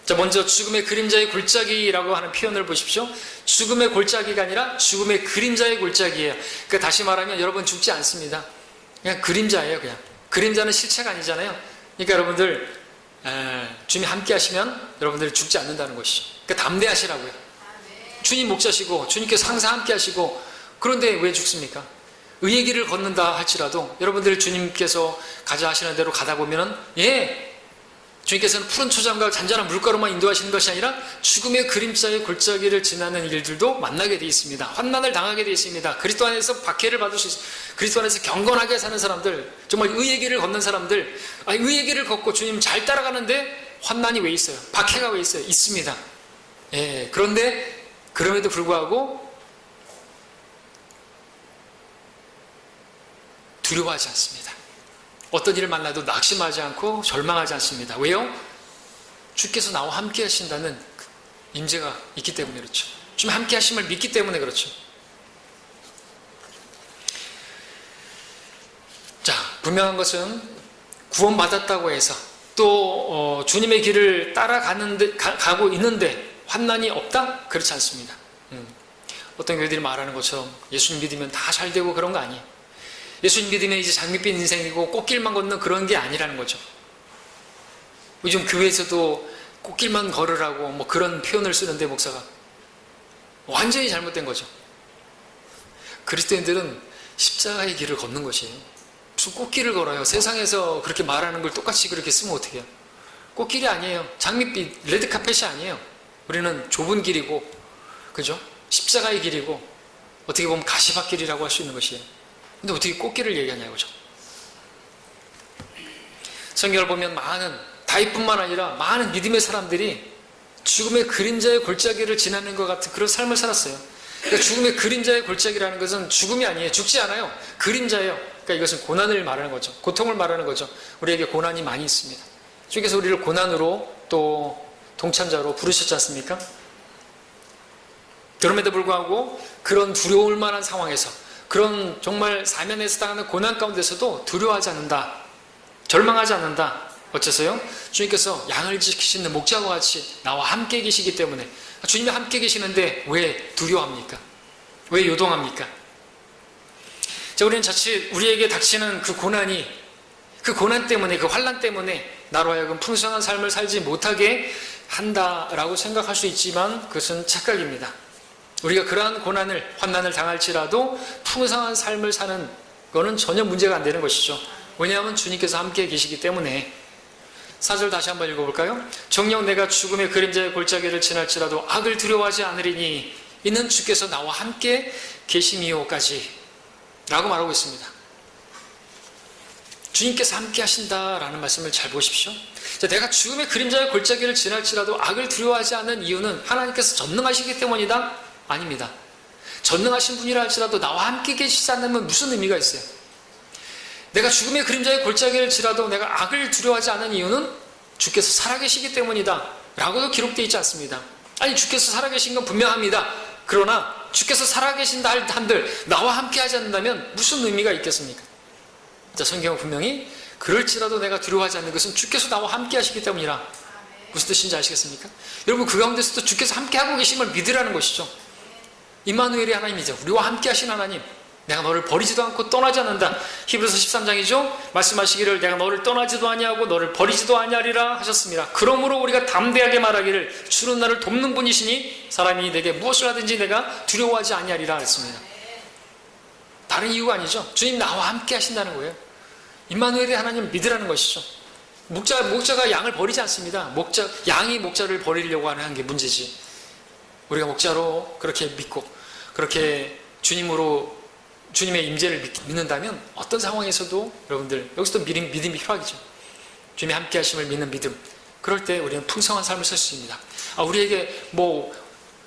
자, 먼저 죽음의 그림자의 골짜기라고 하는 표현을 보십시오. 죽음의 골짜기가 아니라 죽음의 그림자의 골짜기예요. 그러니까 다시 말하면 여러분 죽지 않습니다. 그냥 그림자예요. 그냥 그림자는 실체가 아니잖아요. 그러니까 여러분들 주님이 함께 하시면 여러분들이 죽지 않는다는 것이죠. 그러니까 담대하시라고요. 주님 목자시고 주님께서 항상 함께 하시고 그런데 왜 죽습니까? 의의 길을 걷는다 할지라도 여러분들 주님께서 가자 하시는 대로 가다 보면은 주님께서는 푸른 초장과 잔잔한 물가로만 인도하시는 것이 아니라 죽음의 그림자의 골짜기를 지나는 일들도 만나게 되어 있습니다. 환난을 당하게 되어 있습니다. 그리스도 안에서 박해를 받을 수 있습니다. 그리스도 안에서 경건하게 사는 사람들, 정말 의의 길을 걷는 사람들, 의의 길을 걷고 주님 잘 따라가는데 환난이 왜 있어요? 박해가 왜 있어요? 있습니다. 그런데 그럼에도 불구하고 두려워하지 않습니다. 어떤 일을 만나도 낙심하지 않고 절망하지 않습니다. 왜요? 주께서 나와 함께 하신다는 임재가 있기 때문에 그렇죠. 주님 함께 하심을 믿기 때문에 그렇죠. 자, 분명한 것은 구원받았다고 해서 또 주님의 길을 따라가는데 가고 있는데 환난이 없다? 그렇지 않습니다. 어떤 교회들이 말하는 것처럼 예수님 믿으면 다 잘 되고 그런 거 아니에요. 예수님 믿으면 이제 장밋빛 인생이고 꽃길만 걷는 그런 게 아니라는 거죠. 요즘 교회에서도 꽃길만 걸으라고 뭐 그런 표현을 쓰는데 목사가 완전히 잘못된 거죠. 그리스도인들은 십자가의 길을 걷는 것이에요. 무슨 꽃길을 걸어요. 세상에서 그렇게 말하는 걸 똑같이 그렇게 쓰면 어떻게 해요? 꽃길이 아니에요. 장밋빛 레드카펫이 아니에요. 우리는 좁은 길이고, 그죠? 십자가의 길이고, 어떻게 보면 가시밭길이라고 할 수 있는 것이에요. 근데 어떻게 꽃길을 얘기하냐고죠. 성경을 보면 다윗뿐만 아니라 많은 믿음의 사람들이 죽음의 그림자의 골짜기를 지나는 것 같은 그런 삶을 살았어요. 그러니까 죽음의 그림자의 골짜기라는 것은 죽음이 아니에요. 죽지 않아요. 그림자예요. 그러니까 이것은 고난을 말하는 거죠. 고통을 말하는 거죠. 우리에게 고난이 많이 있습니다. 주께서 우리를 고난으로 또 동참자로 부르셨지 않습니까? 그럼에도 불구하고 그런 두려울 만한 상황에서, 그런 정말 사면에서 당하는 고난 가운데서도 두려워하지 않는다. 절망하지 않는다. 어째서요? 주님께서 양을 지키시는 목자와 같이 나와 함께 계시기 때문에. 주님이 함께 계시는데 왜 두려워합니까? 왜 요동합니까? 자, 우리는 자칫 우리에게 닥치는 그 고난이, 그 고난 때문에, 그 환난 때문에 나로 하여금 풍성한 삶을 살지 못하게 한다라고 생각할 수 있지만 그것은 착각입니다. 우리가 그러한 고난을, 환난을 당할지라도 풍성한 삶을 사는 거는 전혀 문제가 안 되는 것이죠. 왜냐하면 주님께서 함께 계시기 때문에. 4절 다시 한번 읽어볼까요? 정녕 내가 죽음의 그림자의 골짜기를 지날지라도 악을 두려워하지 않으리니 이는 주께서 나와 함께 계심이요까지 라고 말하고 있습니다. 주님께서 함께 하신다라는 말씀을 잘 보십시오. 자, 내가 죽음의 그림자의 골짜기를 지날지라도 악을 두려워하지 않는 이유는 하나님께서 전능하시기 때문이다? 아닙니다. 전능하신 분이라 할지라도 나와 함께 계시지 않으면 무슨 의미가 있어요? 내가 죽음의 그림자의 골짜기를 지라도 내가 악을 두려워하지 않는 이유는 주께서 살아계시기 때문이다 라고도 기록되어 있지 않습니다. 아니, 주께서 살아계신 건 분명합니다. 그러나 주께서 살아계신다 한들 나와 함께 하지 않는다면 무슨 의미가 있겠습니까? 자, 성경은 분명히 그럴지라도 내가 두려워하지 않는 것은 주께서 나와 함께 하시기 때문이라. 무슨 뜻인지 아시겠습니까? 여러분, 그 가운데서도 주께서 함께 하고 계심을 믿으라는 것이죠. 임마누엘이 하나님이죠. 우리와 함께 하신 하나님. 내가 너를 버리지도 않고 떠나지 않는다. 히브리서 13장이죠. 말씀하시기를 내가 너를 떠나지도 아니하고 너를 버리지도 아니하리라 하셨습니다. 그러므로 우리가 담대하게 말하기를 주는 나를 돕는 분이시니 사람이 내게 무엇을 하든지 내가 두려워하지 아니하리라 했습니다. 다른 이유가 아니죠. 주님 나와 함께 하신다는 거예요. 임마누엘의 하나님 믿으라는 것이죠. 목자가 양을 버리지 않습니다. 양이 목자를 버리려고 하는 게 문제지. 우리가 목자로 그렇게 믿고 그렇게 주님의 임재를 믿는다면 어떤 상황에서도 여러분들 여기서도 믿음이 필요하겠죠. 주님이 함께 하심을 믿는 믿음. 그럴 때 우리는 풍성한 삶을 살 수 있습니다. 우리에게 뭐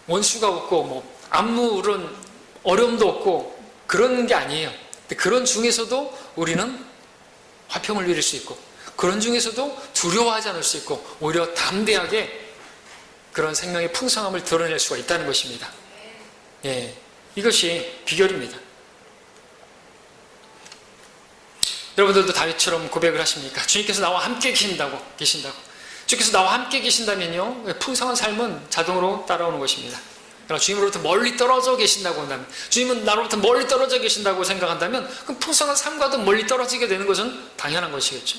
원수가 없고 뭐 아무런 어려움도 없고 그런 게 아니에요. 근데 그런 중에서도 우리는 화평을 누릴 수 있고 그런 중에서도 두려워하지 않을 수 있고 오히려 담대하게 그런 생명의 풍성함을 드러낼 수가 있다는 것입니다. 예, 이것이 비결입니다. 여러분들도 다윗처럼 고백을 하십니까? 주님께서 나와 함께 계신다고. 주께서 나와 함께 계신다면요, 풍성한 삶은 자동으로 따라오는 것입니다. 그러나 주님으로부터 멀리 떨어져 계신다고 한다면, 주님은 나로부터 멀리 떨어져 계신다고 생각한다면, 그럼 풍성한 삶과도 멀리 떨어지게 되는 것은 당연한 것이겠죠.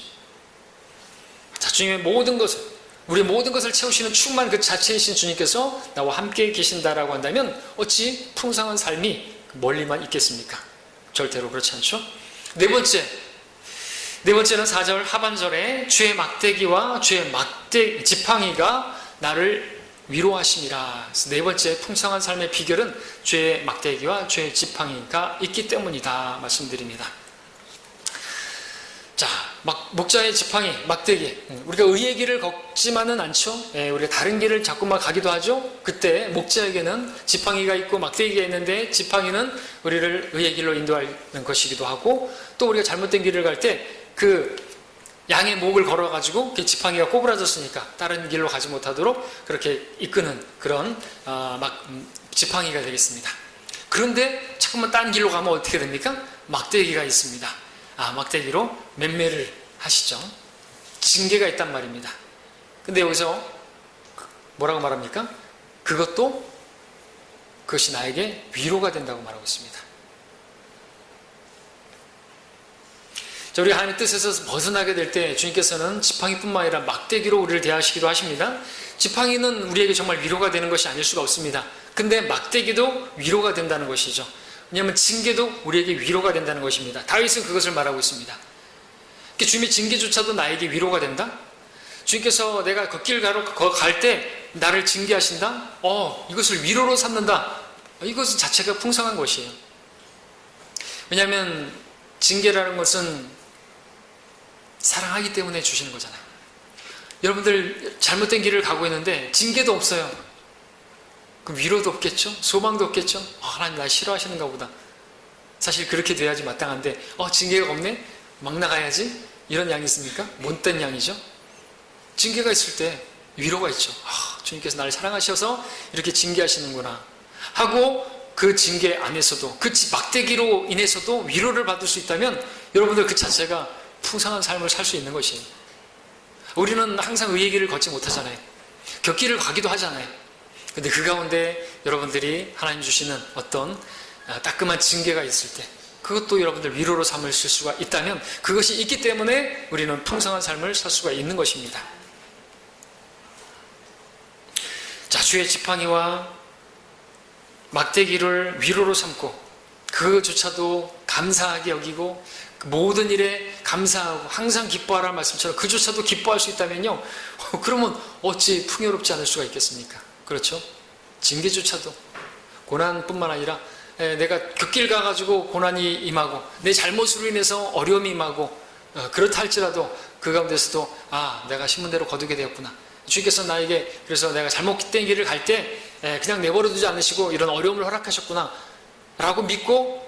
자, 주님의 모든 것을, 우리의 모든 것을 채우시는 충만 그 자체이신 주님께서 나와 함께 계신다라고 한다면 어찌 풍성한 삶이 멀리만 있겠습니까? 절대로 그렇지 않죠? 네 번째는 4절 하반절에 주의 막대기와 주의 지팡이가 나를 위로하심이라. 네 번째 풍성한 삶의 비결은 주의 막대기와 주의 지팡이가 있기 때문이다 말씀드립니다. 자, 목자의 지팡이, 막대기. 우리가 의의 길을 걷지만은 않죠. 우리가 다른 길을 자꾸만 가기도 하죠. 그때 목자에게는 지팡이가 있고 막대기가 있는데 지팡이는 우리를 의의 길로 인도하는 것이기도 하고 또 우리가 잘못된 길을 갈 때 그 양의 목을 걸어가지고 그 지팡이가 꼬부라졌으니까 다른 길로 가지 못하도록 그렇게 이끄는 그런 지팡이가 되겠습니다. 그런데 자꾸만 다른 길로 가면 어떻게 됩니까? 막대기가 있습니다. 막대기로 맴매를 하시죠. 징계가 있단 말입니다. 근데 여기서 뭐라고 말합니까? 그것이 나에게 위로가 된다고 말하고 있습니다. 자, 우리 하나님의 뜻에서 벗어나게 될 때 주님께서는 지팡이뿐만 아니라 막대기로 우리를 대하시기도 하십니다. 지팡이는 우리에게 정말 위로가 되는 것이 아닐 수가 없습니다. 근데 막대기도 위로가 된다는 것이죠. 왜냐하면 징계도 우리에게 위로가 된다는 것입니다. 다윗은 그것을 말하고 있습니다. 주님의 징계조차도 나에게 위로가 된다? 주님께서 내가 그 길 갈 때 나를 징계하신다? 이것을 위로로 삼는다. 이것은 자체가 풍성한 것이에요. 왜냐하면 징계라는 것은 사랑하기 때문에 주시는 거잖아요. 여러분들 잘못된 길을 가고 있는데 징계도 없어요. 그럼 위로도 없겠죠? 소망도 없겠죠? 하나님 날 싫어하시는가 보다. 사실 그렇게 돼야지 마땅한데 징계가 없네? 막 나가야지? 이런 양이 있습니까? 못된 양이죠. 징계가 있을 때 위로가 있죠. 주님께서 나를 사랑하셔서 이렇게 징계하시는구나 하고 그 징계 안에서도 그 막대기로 인해서도 위로를 받을 수 있다면 여러분들 그 자체가 풍성한 삶을 살 수 있는 것이에요. 우리는 항상 의의 길을 걷지 못하잖아요. 곁길을 가기도 하잖아요. 근데 그 가운데 여러분들이 하나님 주시는 어떤 따끔한 징계가 있을 때 그것도 여러분들 위로로 삼을 수가 있다면 그것이 있기 때문에 우리는 풍성한 삶을 살 수가 있는 것입니다. 자, 주의 지팡이와 막대기를 위로로 삼고 그조차도 감사하게 여기고 모든 일에 감사하고 항상 기뻐하라 말씀처럼 그조차도 기뻐할 수 있다면요, 그러면 어찌 풍요롭지 않을 수가 있겠습니까? 그렇죠? 징계조차도 고난뿐만 아니라 내가 곁길 가가지고 고난이 임하고 내 잘못으로 인해서 어려움이 임하고 그렇다 할지라도 그 가운데서도 내가 심은 대로 거두게 되었구나. 주님께서 나에게 그래서 내가 잘못된 길을 갈 때 그냥 내버려 두지 않으시고 이런 어려움을 허락하셨구나 라고 믿고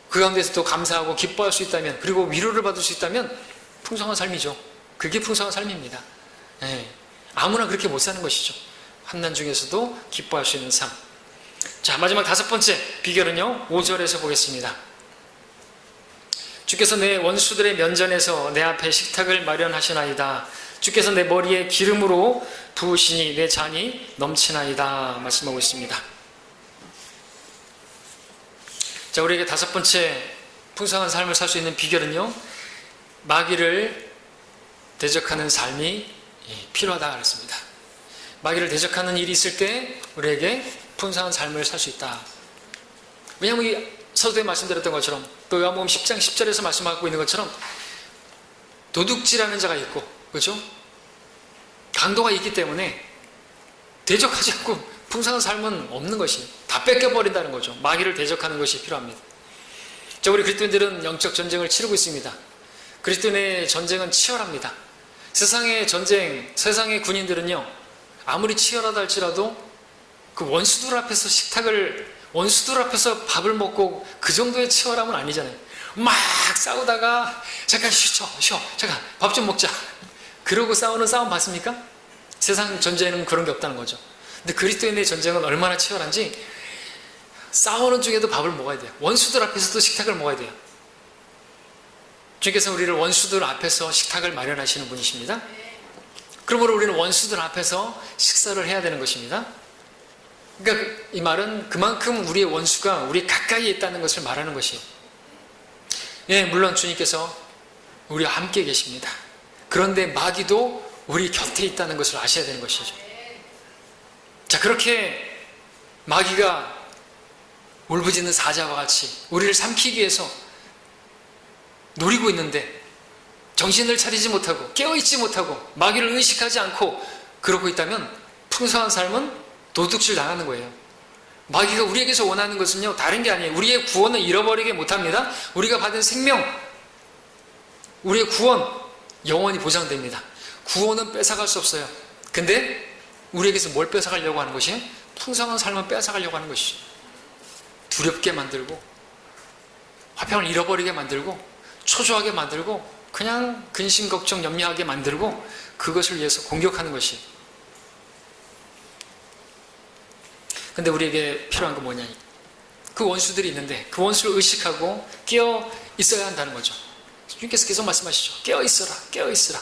그 가운데서도 감사하고 기뻐할 수 있다면, 그리고 위로를 받을 수 있다면 풍성한 삶이죠. 그게 풍성한 삶입니다. 아무나 그렇게 못 사는 것이죠. 환난 중에서도 기뻐할 수 있는 삶. 자, 마지막 5번째 비결은요, 5절에서 보겠습니다. 주께서 내 원수들의 면전에서 내 앞에 식탁을 마련하시나이다. 주께서 내 머리에 기름으로 부으시니 내 잔이 넘치나이다 말씀하고 있습니다. 자, 우리에게 5번째 풍성한 삶을 살 수 있는 비결은요, 마귀를 대적하는 삶이 필요하다 그랬습니다. 마귀를 대적하는 일이 있을 때 우리에게 풍성한 삶을 살 수 있다. 왜냐하면 이 서두에 말씀드렸던 것처럼 또 요한복음 10장 10절에서 말씀하고 있는 것처럼 도둑질하는 자가 있고, 그렇죠? 강도가 있기 때문에 대적하지 않고 풍성한 삶은 없는 것이 다 뺏겨버린다는 거죠. 마귀를 대적하는 것이 필요합니다. 자, 우리 그리스도인들은 영적 전쟁을 치르고 있습니다. 그리스도인의 전쟁은 치열합니다. 세상의 전쟁, 세상의 군인들은요, 아무리 치열하다 할지라도 그 원수들 앞에서 원수들 앞에서 밥을 먹고 그 정도의 치열함은 아니잖아요. 막 싸우다가 잠깐 쉬어 잠깐 밥 좀 먹자 그러고 싸우는 싸움 봤습니까? 세상 전쟁은 그런 게 없다는 거죠. 근데 그리스도인의 전쟁은 얼마나 치열한지 싸우는 중에도 밥을 먹어야 돼요. 원수들 앞에서도 식탁을 먹어야 돼요. 주님께서 우리를 원수들 앞에서 식탁을 마련하시는 분이십니다. 그러므로 우리는 원수들 앞에서 식사를 해야 되는 것입니다. 그러니까 이 말은 그만큼 우리의 원수가 우리 가까이에 있다는 것을 말하는 것이에요. 물론 주님께서 우리와 함께 계십니다. 그런데 마귀도 우리 곁에 있다는 것을 아셔야 되는 것이죠. 자, 그렇게 마귀가 울부짖는 사자와 같이 우리를 삼키기 위해서 노리고 있는데 정신을 차리지 못하고 깨어있지 못하고 마귀를 의식하지 않고 그러고 있다면 풍성한 삶은 도둑질 당하는 거예요. 마귀가 우리에게서 원하는 것은요, 다른 게 아니에요. 우리의 구원을 잃어버리게 못합니다. 우리가 받은 생명, 우리의 구원 영원히 보장됩니다. 구원은 뺏어갈 수 없어요. 근데 우리에게서 뭘 뺏어가려고 하는 것이에요? 풍성한 삶을 뺏어가려고 하는 것이죠. 두렵게 만들고 화평을 잃어버리게 만들고 초조하게 만들고 그냥 근심 걱정 염려하게 만들고 그것을 위해서 공격하는 것이. 근데 우리에게 필요한 건 뭐냐, 그 원수들이 있는데 그 원수를 의식하고 깨어 있어야 한다는 거죠. 주님께서 계속 말씀하시죠. 깨어 있어라, 깨어 있으라.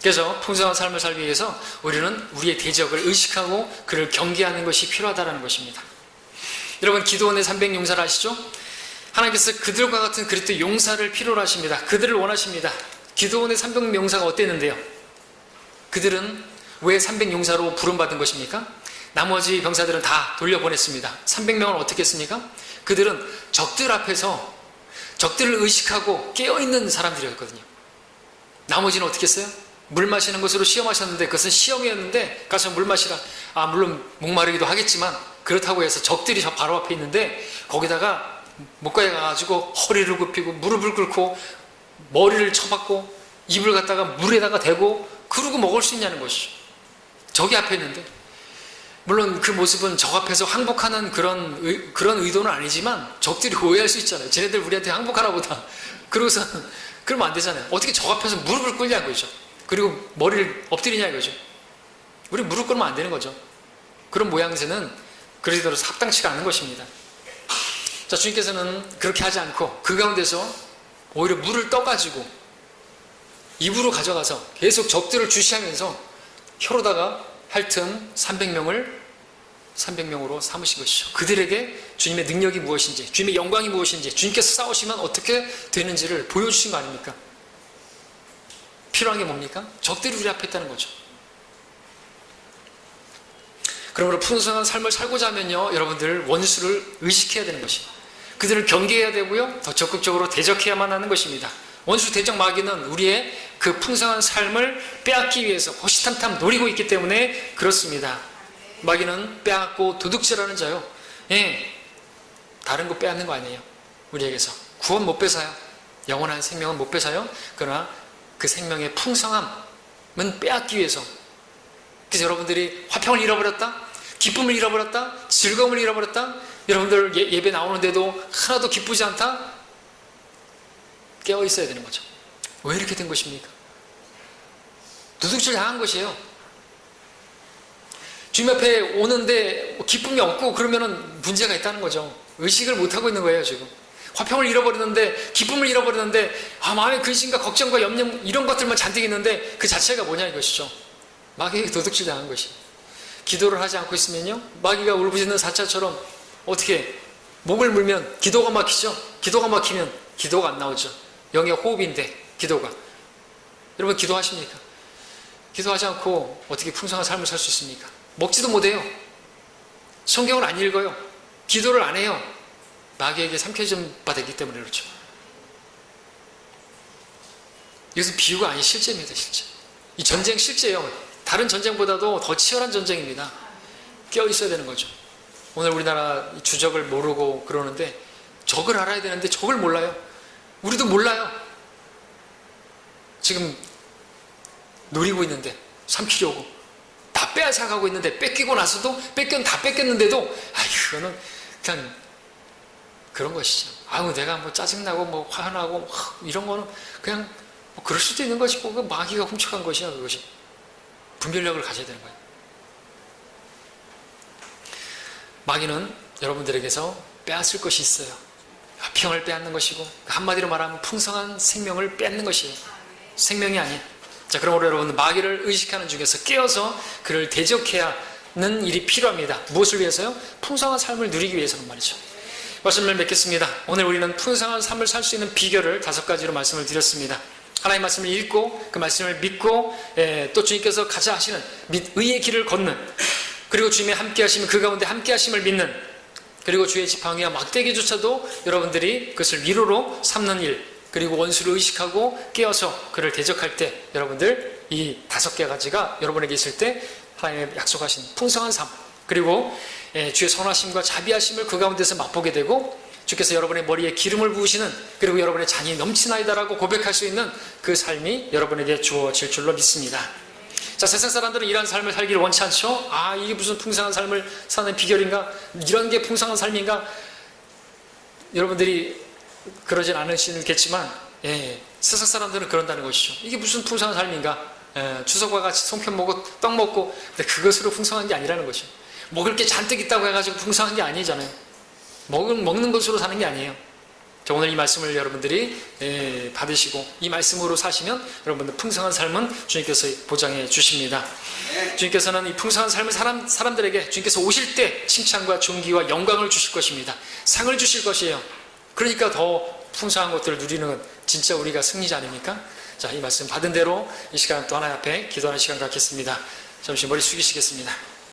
그래서 풍성한 삶을 살기 위해서 우리는 우리의 대적을 의식하고 그를 경계하는 것이 필요하다는 것입니다. 여러분, 기드온의 300용사를 아시죠? 하나님께서 그들과 같은 그리스도 용사를 필요로 하십니다. 그들을 원하십니다. 기드온의 300용사가 어땠는데요? 그들은 왜 300용사로 부름받은 것입니까? 나머지 병사들은 다 돌려보냈습니다. 300명을 어떻게 했습니까? 그들은 적들 앞에서 적들을 의식하고 깨어있는 사람들이었거든요. 나머지는 어떻게 했어요? 물 마시는 것으로 시험하셨는데 그것은 시험이었는데 가서 물 마시라. 물론 목마르기도 하겠지만 그렇다고 해서 적들이 저 바로 앞에 있는데 거기다가 목가에 가가지고 허리를 굽히고 무릎을 꿇고 머리를 쳐박고 입을 갖다가 물에다가 대고 그러고 먹을 수 있냐는 것이죠. 적이 앞에 있는데, 물론 그 모습은 적 앞에서 항복하는 그런 의도는 아니지만 적들이 오해할 수 있잖아요. 쟤네들 우리한테 항복하나 보다. 그러고서 그러면 안 되잖아요. 어떻게 적 앞에서 무릎을 꿇냐 이거죠. 그리고 머리를 엎드리냐 이거죠. 우리 무릎 꿇으면 안 되는 거죠. 그런 모양새는 그리스도로서 합당치가 않은 것입니다. 자, 주님께서는 그렇게 하지 않고 그 가운데서 오히려 물을 떠가지고 입으로 가져가서 계속 적들을 주시하면서 혀로다가 하여튼 300명으로 삼으신 것이죠. 그들에게 주님의 능력이 무엇인지, 주님의 영광이 무엇인지, 주님께서 싸우시면 어떻게 되는지를 보여주신 거 아닙니까? 필요한 게 뭡니까? 적들이 우리 앞에 있다는 거죠. 그러므로 풍성한 삶을 살고자 하면요, 여러분들 원수를 의식해야 되는 것입니다. 그들을 경계해야 되고요, 더 적극적으로 대적해야만 하는 것입니다. 원수 대적 마귀는 우리의 그 풍성한 삶을 빼앗기 위해서 호시탐탐 노리고 있기 때문에 그렇습니다. 마귀는 빼앗고 도둑질하는 자요. 다른 거 빼앗는 거 아니에요. 우리에게서 구원 못 뺏어요. 영원한 생명은 못 뺏어요. 그러나 그 생명의 풍성함은 빼앗기 위해서. 그래서 여러분들이 화평을 잃어버렸다, 기쁨을 잃어버렸다, 즐거움을 잃어버렸다, 여러분들 예배 나오는데도 하나도 기쁘지 않다, 깨어 있어야 되는 거죠. 왜 이렇게 된 것입니까? 도둑질 당한 것이에요. 주님 앞에 오는데 기쁨이 없고 그러면은 문제가 있다는 거죠. 의식을 못하고 있는 거예요, 지금. 화평을 잃어버리는데, 기쁨을 잃어버리는데, 마음에 근심과 걱정과 염려 이런 것들만 잔뜩 있는데 그 자체가 뭐냐 이것이죠. 마귀에게 도둑질 당한 것이. 기도를 하지 않고 있으면요, 마귀가 울부짖는 사자처럼 어떻게 목을 물면 기도가 막히죠. 기도가 막히면 기도가 안 나오죠. 영의 호흡인데 기도가. 여러분 기도하십니까? 기도하지 않고 어떻게 풍성한 삶을 살 수 있습니까? 먹지도 못해요. 성경을 안 읽어요. 기도를 안 해요. 마귀에게 삼켜진 바 되기 때문에 그렇죠. 이것은 비유가 아닌 실제입니다. 실제. 이 전쟁 실제예요. 다른 전쟁보다도 더 치열한 전쟁입니다. 깨어 있어야 되는 거죠. 오늘 우리나라 주적을 모르고 그러는데 적을 알아야 되는데 적을 몰라요. 우리도 몰라요. 지금 노리고 있는데 삼키려고 다 빼앗아가고 있는데 뺏기고 나서도 다 뺏겼는데도 이거는 그냥 그런 것이죠. 내가 뭐 짜증나고 뭐 화나고 이런 거는 그냥 뭐 그럴 수도 있는 것이고 그 마귀가 훔쳐간 것이야. 그것이 분별력을 가져야 되는 거예요. 마귀는 여러분들에게서 빼앗을 것이 있어요. 평을 빼앗는 것이고 한마디로 말하면 풍성한 생명을 빼앗는 것이에요. 생명이 아닌. 자, 그러므로 여러분 마귀를 의식하는 중에서 깨어서 그를 대적해야 하는 일이 필요합니다. 무엇을 위해서요? 풍성한 삶을 누리기 위해서는 말이죠. 말씀을 맺겠습니다. 오늘 우리는 풍성한 삶을 살 수 있는 비결을 5가지로 말씀을 드렸습니다. 하나님의 말씀을 읽고 그 말씀을 믿고 또 주님께서 가자 하시는 의의 길을 걷는, 그리고 주님의 함께 하심을, 그 가운데 함께 하심을 믿는, 그리고 주의 지팡이와 막대기조차도 여러분들이 그것을 위로로 삼는 일, 그리고 원수를 의식하고 깨어서 그를 대적할 때 여러분들 이 5가지가 여러분에게 있을 때 하나님의 약속하신 풍성한 삶, 그리고 주의 선하심과 자비하심을 그 가운데서 맛보게 되고 주께서 여러분의 머리에 기름을 부으시는, 그리고 여러분의 잔이 넘치나이다라고 고백할 수 있는 그 삶이 여러분에게 주어질 줄로 믿습니다. 자, 세상 사람들은 이런 삶을 살기를 원치 않죠? 이게 무슨 풍성한 삶을 사는 비결인가? 이런 게 풍성한 삶인가? 여러분들이 그러진 않으시겠지만 세상 사람들은 그런다는 것이죠. 이게 무슨 풍성한 삶인가? 추석과 같이 송편 먹고 떡 먹고, 근데 그것으로 풍성한 게 아니라는 것이죠. 먹을 게 잔뜩 있다고 해가지고 풍성한 게 아니잖아요. 먹는 것으로 사는 게 아니에요. 자, 오늘 이 말씀을 여러분들이 받으시고 이 말씀으로 사시면 여러분들 풍성한 삶은 주님께서 보장해 주십니다. 주님께서는 이 풍성한 삶을 사람들에게 주님께서 오실 때 칭찬과 존귀와 영광을 주실 것입니다. 상을 주실 것이에요. 그러니까 더 풍성한 것들을 누리는 건 진짜 우리가 승리자 아닙니까? 자, 이 말씀 받은 대로 이 시간 또 하나님 앞에 기도하는 시간 갖겠습니다. 잠시 머리 숙이시겠습니다.